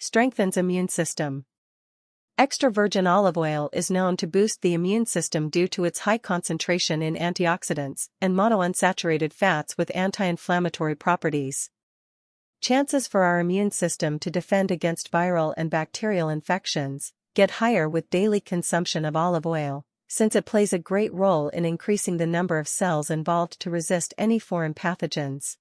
Strengthens immune system. Extra virgin olive oil is known to boost the immune system due to its high concentration in antioxidants and monounsaturated fats with anti-inflammatory properties. Chances for our immune system to defend against viral and bacterial infections get higher with daily consumption of olive oil, since it plays a great role in increasing the number of cells involved to resist any foreign pathogens.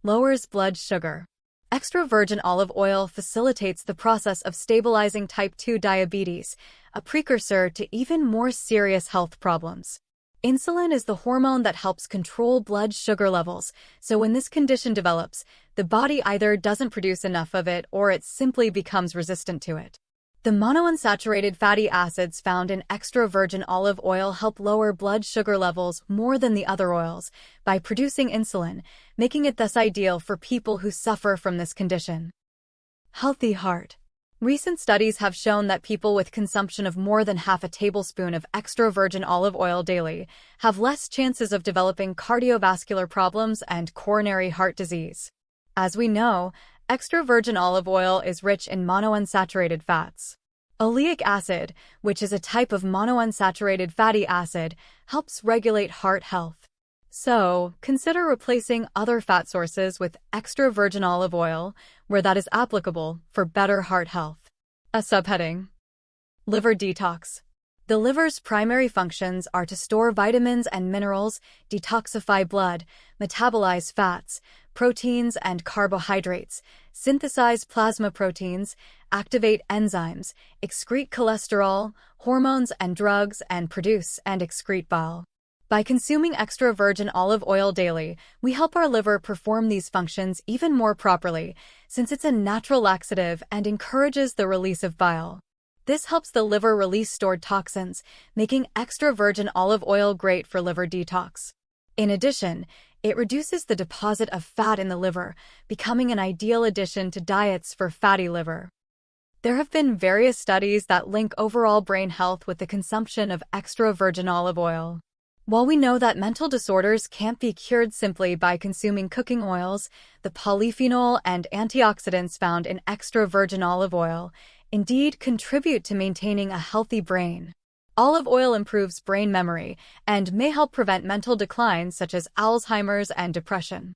Lowers blood sugar. Extra virgin olive oil facilitates the process of stabilizing type 2 diabetes, a precursor to even more serious health problems. Insulin is the hormone that helps control blood sugar levels, so when this condition develops, the body either doesn't produce enough of it or it simply becomes resistant to it. The monounsaturated fatty acids found in extra virgin olive oil help lower blood sugar levels more than the other oils by producing insulin, making it thus ideal for people who suffer from this condition. Healthy heart. Recent studies have shown that people with consumption of more than half a tablespoon of extra virgin olive oil daily have less chances of developing cardiovascular problems and coronary heart disease. As we know, extra virgin olive oil is rich in monounsaturated fats. Oleic acid, which is a type of monounsaturated fatty acid, helps regulate heart health. So, consider replacing other fat sources with extra virgin olive oil, where that is applicable, for better heart health. A subheading: Liver detox. The liver's primary functions are to store vitamins and minerals, detoxify blood, metabolize fats, proteins and carbohydrates, synthesize plasma proteins, activate enzymes, excrete cholesterol, hormones and drugs, and produce and excrete bile. By consuming extra virgin olive oil daily, we help our liver perform these functions even more properly, since it's a natural laxative and encourages the release of bile. This helps the liver release stored toxins, making extra virgin olive oil great for liver detox. In addition, it reduces the deposit of fat in the liver, becoming an ideal addition to diets for fatty liver. There have been various studies that link overall brain health with the consumption of extra virgin olive oil. While we know that mental disorders can't be cured simply by consuming cooking oils, the polyphenol and antioxidants found in extra virgin olive oil indeed contribute to maintaining a healthy brain. Olive oil improves brain memory and may help prevent mental declines such as Alzheimer's and depression.